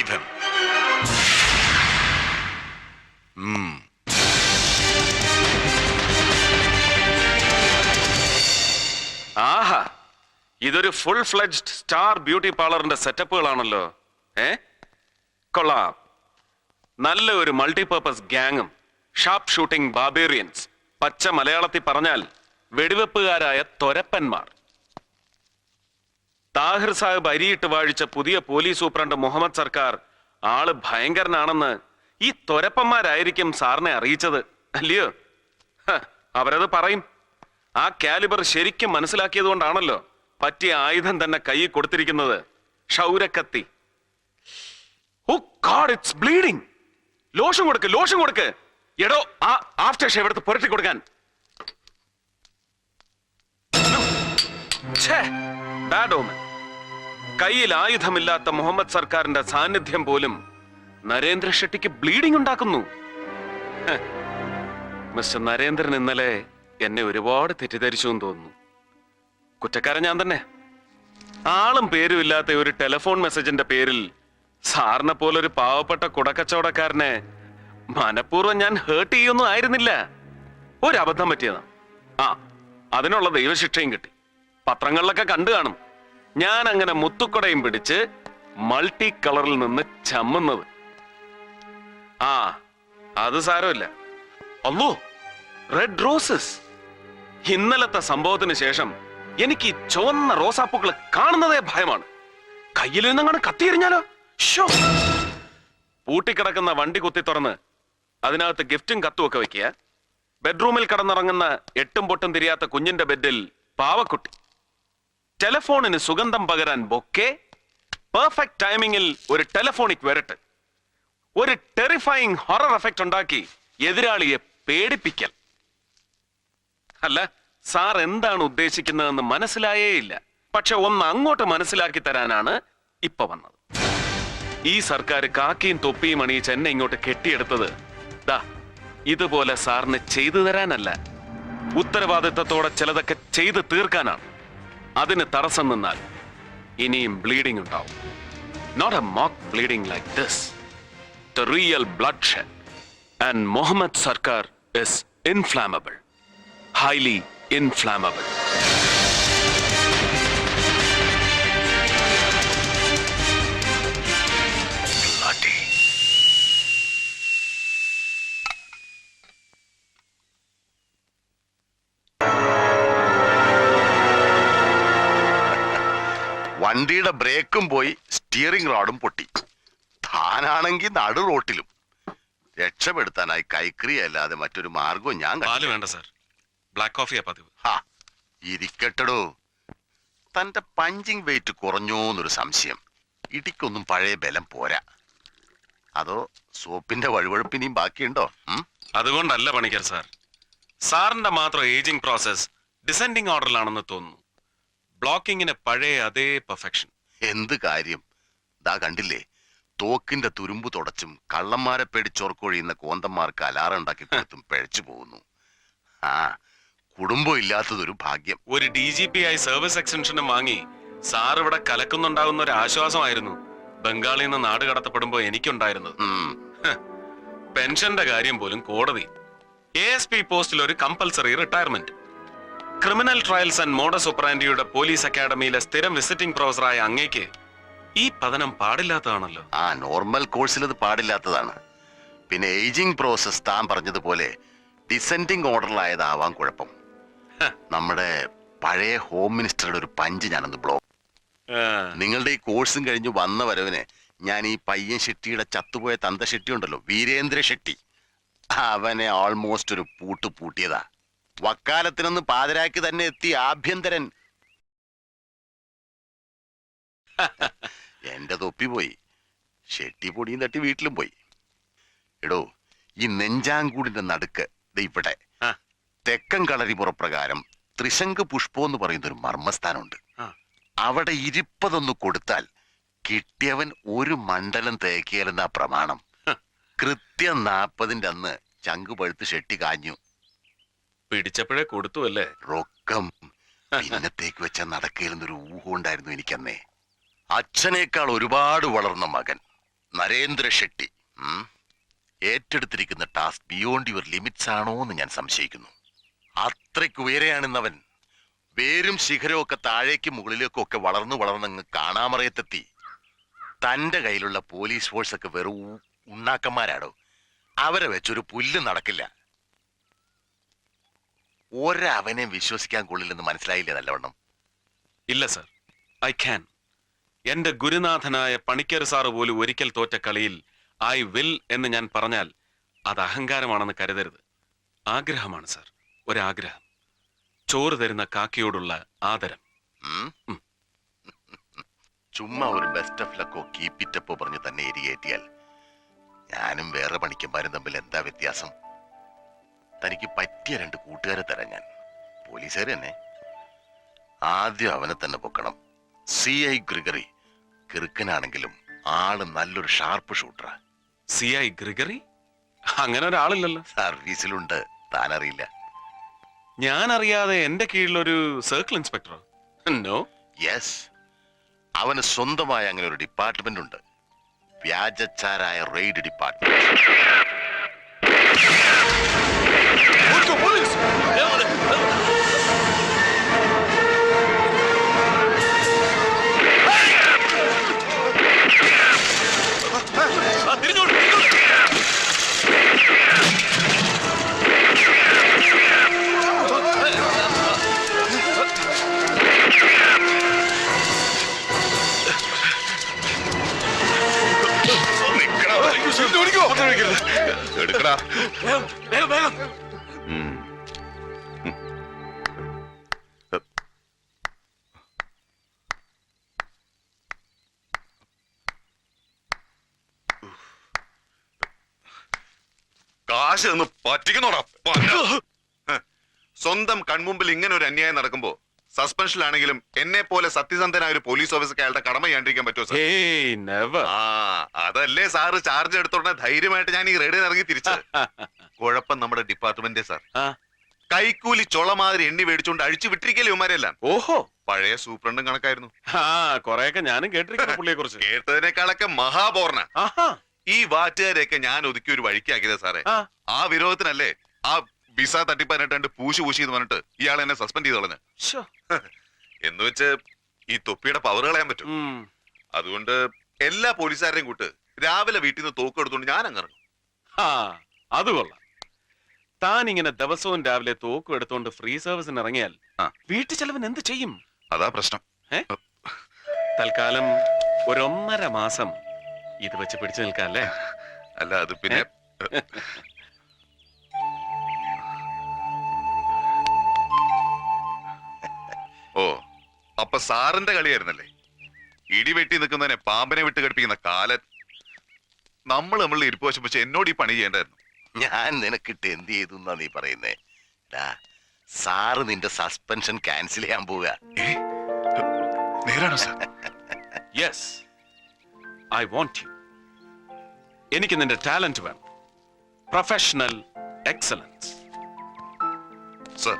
leave him. ആഹാ, ഇതൊരു full fledged star beauty പാർലറിന്റെ സെറ്റപ്പുകളാണല്ലോ. കൊള്ളാം. നല്ല ഒരു മൾട്ടിപർപ്പസ് ഗ്യാങ്ങും ഷാർപ്പ് ഷൂട്ടിംഗ് ബാർബേറിയൻസ്, പച്ച മലയാളത്തിൽ പറഞ്ഞാൽ വെടിവെപ്പുകാരായ തൊരപ്പന്മാർ. താഹിർ സാഹിബ് അരിയിട്ട് വാഴിച്ച പുതിയ പോലീസ് സൂപ്രണ്ട് മുഹമ്മദ് സർക്കാർ ആള് ഭയങ്കരനാണെന്ന് ഈ തൊരപ്പന്മാരായിരിക്കും സാറിനെ അറിയിച്ചത്, അല്ലയോ? അവരത് പറയും. ആ കാലിബർ ശരിക്കും മനസ്സിലാക്കിയത് കൊണ്ടാണല്ലോ പറ്റിയ ആയുധം തന്നെ കൈ കൊടുത്തിരിക്കുന്നത്, ക്ഷൗരക്കത്തി. ഓ ഗോഡ്, ഇറ്റ്സ് ബ്ലീഡിംഗ്. ലോഷൻ കൊടുക്ക്, ലോഷൻ കൊടുക്ക്. എടോ, ആ ആഫ്റ്റർ ഷേവ് എടുത്ത് പുരട്ടി കൊടുക്കാൻ. ബാഡ് ഓമൻ. കയ്യിൽ ആയുധമില്ലാത്ത മുഹമ്മദ് സർക്കാരിന്റെ സാന്നിധ്യം പോലും നരേന്ദ്ര ഷെട്ടിക്ക് ബ്ലീഡിംഗ് ഉണ്ടാക്കുന്നു. മിസ്റ്റർ നരേന്ദ്രൻ ഇന്നലെ എന്നെ ഒരുപാട് തെറ്റിദ്ധരിച്ചു എന്ന് തോന്നുന്നു. കുറ്റക്കാരൻ ഞാൻ തന്നെ. ആളും പേരും ഇല്ലാത്ത ഒരു ടെലിഫോൺ മെസ്സേജിന്റെ പേരിൽ സാറിനെ പോലൊരു പാവപ്പെട്ട കുടക്കച്ചവടക്കാരനെ മനഃപൂർവ്വം ഞാൻ ഹേർട്ട് ചെയ്യൊന്നും ആയിരുന്നില്ല. ഒരു അബദ്ധം പറ്റിയതാ. അതിനുള്ള ദൈവശിക്ഷയും കിട്ടി. പത്രങ്ങളിലൊക്കെ കണ്ടു കാണും ഞാൻ അങ്ങനെ മുത്തുക്കൊടയും പിടിച്ച് മൾട്ടി കളറിൽ നിന്ന് ചമ്മുന്നത്. അത് സാരമില്ല. അല്ലോ, റെഡ് റോസസ്. ഇന്നലത്തെ സംഭവത്തിന് ശേഷം എനിക്ക് ഈ ചുവന്ന റോസാപ്പൂക്കൾ കാണുന്നതേ ഭയമാണ്. കയ്യിൽ നിന്നങ്ങനെ കത്തിയെറിഞ്ഞാലോ? പൂട്ടിക്കിടക്കുന്ന വണ്ടി കുത്തി തുറന്ന് അതിനകത്ത് ഗിഫ്റ്റും കത്തും ഒക്കെ വെക്കുക. ബെഡ്റൂമിൽ കിടന്നിറങ്ങുന്ന എട്ടും പൊട്ടും തിരിയാത്ത കുഞ്ഞിന്റെ ബെഡിൽ പാവക്കുട്ടി. ടെലിഫോണിന് സുഗന്ധം പകരാൻ ബൊക്കെ. പെർഫെക്റ്റ് ടൈമിങ്ങിൽ ഒരു ടെലിഫോണിക് വരട്ട്. ഒരു ടെറിഫൈങ് ഹൊറർ എഫക്റ്റ് ഉണ്ടാക്കി എതിരാളിയെ പേടിപ്പിക്കൽ. അല്ല, സാർ എന്താണ് ഉദ്ദേശിക്കുന്നതെന്ന് മനസ്സിലായേ ഇല്ല. പക്ഷെ ഒന്ന് അങ്ങോട്ട് മനസ്സിലാക്കി തരാനാണ് ഇപ്പൊ വന്നത്. ഈ സർക്കാർ കാക്കിയും തൊപ്പിയും അണിയിച്ച് എന്നെ ഇങ്ങോട്ട് കെട്ടിയെടുത്തത് ഇതുപോലെ സാറിന് ചെയ്തു തരാനല്ല, ഉത്തരവാദിത്തത്തോടെ ചിലതൊക്കെ ചെയ്ത് തീർക്കാനാണ്. അതിന് തടസ്സം നിന്നാൽ ഇനിയും ബ്ലീഡിംഗ് ഉണ്ടാവും. Not a mock bleeding like this, the real bloodshed. And Mohammad Sarkar is inflammable, highly inflammable. Bloody. വണ്ടിയുടെ ബ്രേക്കും പോയി, സ്റ്റിയറിംഗ് റോഡും പൊട്ടി. താനാണെങ്കിൽ നടു റോട്ടിലും. രക്ഷപ്പെടുത്താനായി കൈക്രിയ അല്ലാതെ മറ്റൊരു മാർഗവും ഞാൻ വേണ്ട സാർ, ബ്ലാക്ക് കോഫിയാ പതിവ്. ഇരിക്കട്ടടോ. തന്റെ പഞ്ചിങ് വെയിറ്റ് കുറഞ്ഞോന്നൊരു സംശയം. ഇടിക്കൊന്നും പഴയ ബലം പോരാ. അതോ സോപ്പിന്റെ വഴുവഴുപ്പിനെയും ബാക്കിയുണ്ടോ? അതുകൊണ്ടല്ല പണിക്കർ സാർ, സാറിന്റെ മാത്രം ഏജിംഗ് പ്രോസസ് ഡിസെൻഡിങ് ഓർഡറിലാണെന്ന് തോന്നുന്നു. ബ്ലോക്കിങ്ങിന് പഴയ അതേ പെർഫെക്ഷൻ. എന്ത് കാര്യം? ദാ കണ്ടില്ലേ, തോക്കിന്റെ തുരുമ്പ് തുടച്ചും കള്ളന്മാരെ പേടിച്ചോർക്കൊഴിയുന്ന കോന്തന്മാർക്ക് അലാറം ഉണ്ടാക്കി കൊടുത്തും പിഴച്ചു പോകുന്നു. കുടുംബം ഇല്ലാത്തതൊരു ഭാഗ്യം. ഒരു DGP ആയി സർവീസ് എക്സ്റ്റൻഷനും വാങ്ങി സാർ ഇവിടെ കലക്കുന്നുണ്ടാകുന്ന ഒരു ആശ്വാസമായിരുന്നു ബംഗാളിൽ നിന്ന് നാട് കടത്തപ്പെടുമ്പോ എനിക്കുണ്ടായിരുന്നത്. പെൻഷന്റെ കാര്യം പോലും കോടതി. ASP പോസ്റ്റിൽ ഒരു compulsory retirement. Criminal trials and modus ഓപ്പറാൻഡിയുടെ പോലീസ് അക്കാഡമിയിലെ സ്ഥിരം വിസിറ്റിംഗ് പ്രൊഫസറായ അങ്ങേക്ക് ഈ പതനം പാടില്ലാത്തതാണല്ലോ. നോർമൽ കോഴ്സിൽ അത് പാടില്ലാത്തതാണ്. പിന്നെ ഏജിംഗ് പ്രോസസ് താൻ പറഞ്ഞതുപോലെ ഡിസെൻഡിങ് ഓർഡറിലായതാവാൻ കുഴപ്പം. നമ്മുടെ പഴയ ഹോം മിനിസ്റ്ററുടെ ഒരു പഞ്ച് ഞാനൊന്ന് ബ്ലോക്ക്. നിങ്ങളുടെ ഈ കോഴ്സും കഴിഞ്ഞ് വന്ന വരവിന് ഞാൻ ഈ പയ്യൻ ഷെട്ടിയുടെ ചത്തുപോയ തന്ത ഷെട്ടി ഉണ്ടല്ലോ, വീരേന്ദ്ര ഷെട്ടി, അവനെ ഓൾമോസ്റ്റ് ഒരു പൂട്ടിയതാ. വക്കാലത്തിനൊന്ന് പാതിരാക്കി തന്നെ എത്തി ആഭ്യന്തരൻ. എന്റെ തൊപ്പി പോയി, ഷെട്ടി പൊടിയും തട്ടി വീട്ടിലും പോയി. എടോ, ഈ നെഞ്ചാങ്കൂടിന്റെ നടുക്ക് ഇവിടെ തെക്കൻ കളരിപുറപ്രകാരം ത്രിശങ്ക് പുഷ്പം എന്ന് പറയുന്ന ഒരു മർമ്മസ്ഥാനമുണ്ട്. അവിടെ 20 കൊടുത്താൽ കിട്ടിയവൻ ഒരു മണ്ഡലം തേക്കിയാലെന്നാ പ്രമാണം. കൃത്യം 40 അന്ന് ചങ്ക് പഴുത്ത് ഷെട്ടി കാഞ്ഞു. പിടിച്ചപ്പോഴേ കൊടുത്തു അല്ലേ റൊക്കം? പിന്നത്തേക്ക് വെച്ച നടക്കയിലെന്നൊരു ഊഹം ഉണ്ടായിരുന്നു എനിക്കന്നേ. അച്ഛനേക്കാൾ ഒരുപാട് വളർന്ന മകൻ, നരേന്ദ്ര ഷെട്ടി ഏറ്റെടുത്തിരിക്കുന്ന ടാസ്ക് ബിയോണ്ട് യുവർ ലിമിറ്റ്സ് ആണോ എന്ന് ഞാൻ സംശയിക്കുന്നു. അത്രയ്ക്ക് ഉയരെയാണെന്നവൻ വേരും ശിഖരവും ഒക്കെ താഴേക്കും മുകളിലേക്കും ഒക്കെ വളർന്നങ്ങ് കാണാമറയത്തെത്തി. തന്റെ കയ്യിലുള്ള പോലീസ് ഫോഴ്സ് ഒക്കെ വെറും ഉണ്ണാക്കന്മാരാടോ. അവരെ വെച്ചൊരു പുല്ല് നടക്കില്ല. ഒരവനെ വിശ്വസിക്കാൻ കൊള്ളില്ലെന്ന് മനസ്സിലായില്ലേ നല്ലവണ്ണം? ഇല്ല സർ, ഐ ക്യാൻ. എന്റെ ഗുരുനാഥനായ പണിക്കർ സാറ് പോലും ഒരിക്കൽ തോറ്റ കളിയിൽ ഐ വിൽ എന്ന് ഞാൻ പറഞ്ഞാൽ അത് അഹങ്കാരമാണെന്ന് കരുതരുത്. ആഗ്രഹമാണ് സർ, ഒരാഗ്രഹം. ചോറ് തരുന്ന കാക്കയോടുള്ള ആദരം. ചുമ്മാ ഒരു ബെസ്റ്റ് ഓഫ് ലക്കോ കീപ്പിറ്റപ്പോ പറഞ്ഞ് തന്നെ എരിയേറ്റിയാൽ ഞാനും വേറെ പണിക്കന്മാരും തമ്മിൽ എന്താ വ്യത്യാസം? തനിക്ക് പറ്റിയ 2 കൂട്ടുകാരെ തരാം ഞാൻ. പോലീസുകാർ തന്നെ. ആദ്യം അവനെ തന്നെ പൊക്കണം. CI Gregory. കിറുക്കനാണെങ്കിലും ആള് നല്ലൊരു ഷാർപ്പ് ഷൂട്ടറാ. CI Gregory? അങ്ങനെ ഒരാളില്ലല്ലോ. സർവീസിലുണ്ട്, താനറിയില്ല. ഞാൻ അറിയാതെ എന്റെ കീഴിലൊരു സർക്കിൾ ഇൻസ്പെക്ടറോ? നോ. യെസ്, അവന് സ്വന്തമായ അങ്ങനെ ഒരു ഡിപ്പാർട്ട്മെന്റ് ഉണ്ട്. വ്യാജച്ചാരായ റെയ്ഡ് ഡിപ്പാർട്ട്മെന്റ്. എടുക്കടാ. കാശ് ഒന്ന് പറ്റിക്കുന്നോടാ. സ്വന്തം കൺമുമ്പിൽ ഇങ്ങനെ ഒരു അന്യായം നടക്കുമ്പോ സസ്പെൻഷനിലാണെങ്കിലും എന്നെ പോലെ സത്യസന്ധനായ ഒരു പോലീസ് ഓഫീസർക്ക് അയാളുടെ കടമ ചെയ്യാണ്ടിരിക്കാൻ പറ്റുമോ സാർ? Hey never. അതല്ലേ സാറ് ചാർജ് എടുത്തോടെ ധൈര്യമായിട്ട് ഞാൻ ഈ റെയ്ഡിൽ ഇറങ്ങി തിരിച്ചത്. കുഴപ്പം നമ്മുടെ ഡിപ്പാർട്ട്മെന്റ് സാർ. കൈക്കൂലി ചൊളമാതിരി എണ്ണി മേടിച്ചുകൊണ്ട് അഴിച്ചു വിട്ടിരിക്കല്ലേ ഇവന്മാരെല്ലാം. ഓഹോ, പഴയ സൂപ്രണ്ടും കണക്കായിരുന്നു. കൊറേയൊക്കെ ഞാനും കേട്ടിരിക്കുന്നു പുള്ളിയെ കുറിച്ച്. കേട്ടതിനേക്കാളൊക്കെ മഹാപോർണ. ഈ വാറ്റുകാരെയൊക്കെ ഞാൻ ഒതുക്കി ഒരു വഴിക്കാക്കിയത് സാറേ. ആ വിരോധത്തിനല്ലേ ആ വിസ തട്ടിപ്പാനായിട്ട് പൂശി എന്ന് പറഞ്ഞിട്ട് ഇയാൾ എന്നെ സസ്പെൻഡ് ചെയ്ത് കളഞ്ഞു. എന്ന് വെച്ച് ഈ തൊപ്പിയുടെ പവർ കളയാൻ പറ്റും. അതുകൊണ്ട് എല്ലാ പോലീസുകാരെയും കൂട്ട് രാവിലെ വീട്ടിൽ നിന്ന് തോക്ക് എടുത്തോണ്ട് ഞാൻ അങ്ങ് അത് കൊള്ളാം. താൻ ഇങ്ങനെ ദിവസവും രാവിലെ തോക്കും എടുത്തോണ്ട് ഫ്രീ സർവീസിന് ഇറങ്ങിയാൽ വീട്ടു ചെലവിന് എന്ത് ചെയ്യും? അതാ പ്രശ്നം. തൽക്കാലം 1.5 മാസം ഇത് വെച്ച് പിടിച്ചു നിൽക്കാല്ലേ? അല്ല, അത് പിന്നെ ഓ, അപ്പൊ സാറിന്റെ കളിയായിരുന്നല്ലേ? ഇടിവെട്ടി നിൽക്കുന്നതിനെ പാമ്പിനെ വിട്ട് കടിപ്പിക്കുന്ന കാലൻ. നമ്മൾ ഇരിപ്പ് വശം വെച്ച് എന്നോട് ഈ പണി ചെയ്യേണ്ടായിരുന്നു. ഞാൻ നിനക്കിട്ട് എന്ത് ചെയ്തു എന്നാ നീ പറയുന്നേ? സാറ് നിന്റെ സസ്പെൻഷൻ ക്യാൻസൽ ചെയ്യാൻ പോവുക. നേരാണോ sir? Yes, I want you. എനിക്ക് നിന്റെ ടാലന്റ് വേണം. Professional excellence. സർ,